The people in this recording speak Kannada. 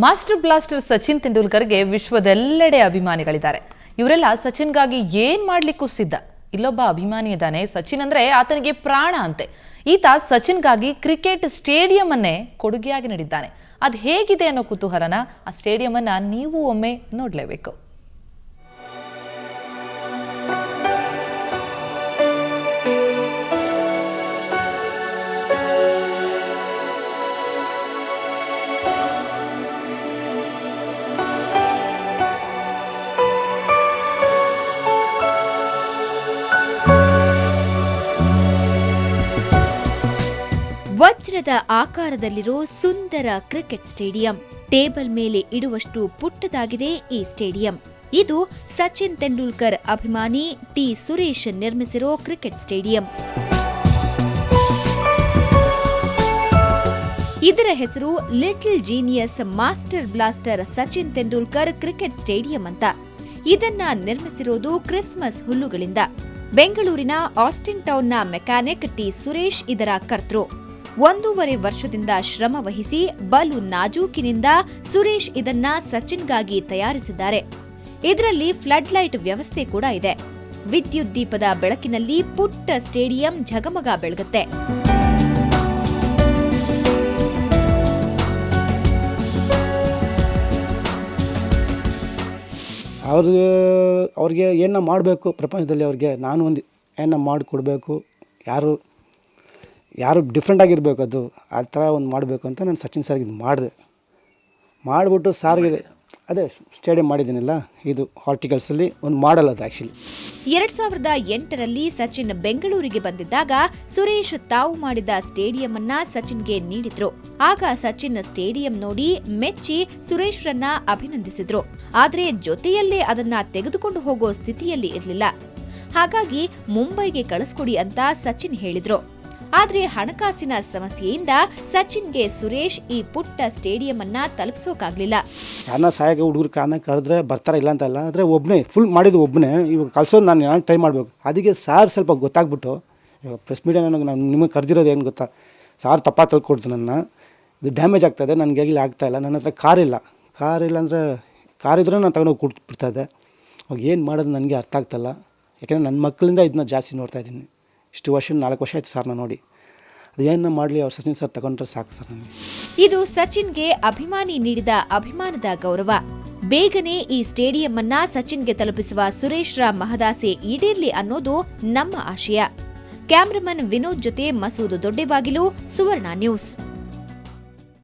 ಮಾಸ್ಟರ್ ಬ್ಲಾಸ್ಟರ್ ಸಚಿನ್ ತೆಂಡೂಲ್ಕರ್ಗೆ ವಿಶ್ವದೆಲ್ಲೆಡೆ ಅಭಿಮಾನಿಗಳಿದ್ದಾರೆ. ಇವರೆಲ್ಲ ಸಚಿನ್ಗಾಗಿ ಏನ್ ಮಾಡ್ಲಿಕ್ಕೂ ಸಿದ್ಧ. ಇಲ್ಲೊಬ್ಬ ಅಭಿಮಾನಿ ಇದ್ದಾನೆ, ಸಚಿನ್ ಅಂದ್ರೆ ಆತನಿಗೆ ಪ್ರಾಣ ಅಂತೆ. ಈತ ಸಚಿನ್ಗಾಗಿ ಕ್ರಿಕೆಟ್ ಸ್ಟೇಡಿಯಂ ಅನ್ನೇ ಕೊಡುಗೆಯಾಗಿ ನೀಡಿದ್ದಾನೆ. ಅದು ಹೇಗಿದೆ ಅನ್ನೋ ಕುತೂಹಲನ ಆ ಸ್ಟೇಡಿಯಂ ಅನ್ನ ನೀವು ಒಮ್ಮೆ ನೋಡ್ಲೇಬೇಕು. ವಜ್ರದ ಆಕಾರದಲ್ಲಿರೋ ಸುಂದರ ಕ್ರಿಕೆಟ್ ಸ್ಟೇಡಿಯಂ. ಟೇಬಲ್ ಮೇಲೆ ಇಡುವಷ್ಟು ಪುಟ್ಟದಾಗಿದೆ ಈ ಸ್ಟೇಡಿಯಂ. ಇದು ಸಚಿನ್ ತೆಂಡೂಲ್ಕರ್ ಅಭಿಮಾನಿ ಟಿ ಸುರೇಶ್ ನಿರ್ಮಿಸಿರೋ ಕ್ರಿಕೆಟ್ ಸ್ಟೇಡಿಯಂ. ಇದರ ಹೆಸರು little genius master blaster Sachin Tendulkar cricket stadium ಅಂತ. ಇದನ್ನ ನಿರ್ಮಿಸಿರೋದು ಕ್ರಿಸ್ಮಸ್ ಹುಲ್ಲುಗಳಿಂದ. ಬೆಂಗಳೂರಿನ ಆಸ್ಟಿನ್ ಟೌನ್ನ ಮೆಕ್ಯಾನಿಕ್ ಟಿ ಸುರೇಶ್ ಇದರ ಕರ್ತೃ. 1.5 ವರ್ಷದಿಂದ ಶ್ರಮ ವಹಿಸಿ ಬಲು ನಾಜೂಕಿನಿಂದ ಸುರೇಶ್ ಇದನ್ನ ಸಚಿನ್ಗಾಗಿ ತಯಾರಿಸಿದ್ದಾರೆ. ಇದರಲ್ಲಿ ಫ್ಲಡ್ ಲೈಟ್ ವ್ಯವಸ್ಥೆ ಕೂಡ ಇದೆ. ವಿದ್ಯುತ್ ದೀಪದ ಬೆಳಕಿನಲ್ಲಿ ಪುಟ್ಟ ಸ್ಟೇಡಿಯಂ ಝಗಮಗ ಬೆಳಗುತ್ತೆ. ಅವ್ರಿಗೆ ಏನ ಮಾಡಬೇಕು ಪ್ರಪಂಚದಲ್ಲಿ, ಅವ್ರಿಗೆ ನಾನು ಒಂದು ಏನ ಮಾಡಿಕೊಡ್ಬೇಕು, ಯಾರು ಡಿಫ್ರೆಂಟ್ ಆಗಿರಬೇಕು, ಅದು ಆ ಥರ ಒಂದು ಮಾಡಬೇಕು ಅಂತ ನಾನು ಸಚಿನ್ ಸರ್ಗೆ ಇದು ಮಾಡಿಬಿಟ್ಟು ಸಾರಿಗೆ ಅದೇ ಸ್ಟೇಡಿಯಂ ಮಾಡಿದ್ದೀನಲ್ಲ, ಇದು ಹಾರ್ಟಿಕಲ್ಸಲ್ಲಿ ಒಂದು ಮಾಡಲ್. ಅದು ಆ್ಯಕ್ಚುಲಿ 2008ರಲ್ಲಿ ಸಚಿನ್ ಬೆಂಗಳೂರಿಗೆ ಬಂದಿದ್ದಾಗ ಸುರೇಶ್ ತಾವು ಮಾಡಿದ ಸ್ಟೇಡಿಯಂ ಅನ್ನ ಸಚಿನ್ಗೆ ನೀಡಿದ್ರು. ಆಗ ಸಚಿನ್ ಸ್ಟೇಡಿಯಂ ನೋಡಿ ಮೆಚ್ಚಿ ಸುರೇಶ್ರನ್ನ ಅಭಿನಂದಿಸಿದ್ರು. ಆದ್ರೆ ಜೊತೆಯಲ್ಲೇ ಅದನ್ನ ತೆಗೆದುಕೊಂಡು ಹೋಗೋ ಸ್ಥಿತಿಯಲ್ಲಿ ಇರಲಿಲ್ಲ. ಹಾಗಾಗಿ ಮುಂಬೈಗೆ ಕಳಿಸ್ಕೊಡಿ ಅಂತ ಸಚಿನ್ ಹೇಳಿದ್ರು. ಆದ್ರೆ ಹಣಕಾಸಿನ ಸಮಸ್ಯೆಯಿಂದ ಸಚಿನ್ಗೆ ಸುರೇಶ್ ಈ ಪುಟ್ಟ ಸ್ಟೇಡಿಯಂ ಅನ್ನ ತಲುಪಿಸೋಕಾಗ್ಲಿಲ್ಲ. ಯಾರನ್ನ ಸಹಾಯಕ ಹುಡುಗರು ಕಾರಣ ಕರೆದ್ರೆ ಬರ್ತಾರೆ, ಇಲ್ಲ ಅಂತಲ್ಲ. ಆದರೆ ಒಬ್ಬನೇ ಫುಲ್ ಮಾಡಿದ್ದು ಒಬ್ಬನೇ. ಇವಾಗ ಕಳ್ಸೋದು ನಾನು ಟ್ರೈ ಮಾಡಬೇಕು. ಅದಕ್ಕೆ ಸಾರ್ ಸ್ವಲ್ಪ ಗೊತ್ತಾಗ್ಬಿಟ್ಟು, ಇವಾಗ ಪ್ರೆಸ್ ಮೀಡಿಯಾ ನಾನು ನಿಮಗೆ ಕರೆದಿರೋದು ಏನು ಗೊತ್ತಾ, ಸಾರ್ ತಪ್ಪ ತಿಳ್ಕೊಡ್ತು ನನ್ನ. ಇದು ಡ್ಯಾಮೇಜ್ ಆಗ್ತಾಯಿದೆ, ನನಗೆ ಆಗಲಿ ಆಗ್ತಾಯಿಲ್ಲ. ನನ್ನ ಹತ್ರ ಕಾರ್ ಇಲ್ಲ ಅಂದರೆ ಕಾರ್ ಇದ್ರೂ ನಾನು ತಗೊಂಡೋಗಿ ಕೊಟ್ಬಿಡ್ತಾಯಿದ್ದೆ. ಅವಾಗ ಏನು ಮಾಡೋದು ನನಗೆ ಅರ್ಥ ಆಗ್ತಾಯಿಲ್ಲ. ಯಾಕೆಂದರೆ ನನ್ನ ಮಕ್ಕಳಿಂದ ಇದನ್ನ ಜಾಸ್ತಿ ನೋಡ್ತಾಯಿದ್ದೀನಿ. ಇಷ್ಟು ವರ್ಷ 4 ವರ್ಷ ಆಯ್ತು ಸರ್ ನಾನು ನೋಡಿ. ಅದೇನು ಮಾಡಲಿ, ಅವ್ರು ಸಚಿನ್ ಸರ್ ತಗೊಂಡ್ರೆ ಸಾಕು ಸರ್ ನನಗೆ. ಇದು ಸಚಿನ್ಗೆ ಅಭಿಮಾನಿ ನೀಡಿದ ಅಭಿಮಾನದ ಗೌರವ. ಬೇಗನೆ ಈ ಸ್ಟೇಡಿಯಂ ಅನ್ನ ಸಚಿನ್ಗೆ ತಲುಪಿಸುವ ಸುರೇಶ್ರ ಮಹದಾಸೆ ಈಡೇರ್ಲಿ ಅನ್ನೋದು ನಮ್ಮ ಆಶಯ. ಕ್ಯಾಮರಾಮನ್ ವಿನೋದ್ ಜೊತೆ ಮಸೂದ್ ದೊಡ್ಡಬಾಗಿಲು, ಸುವರ್ಣ ನ್ಯೂಸ್.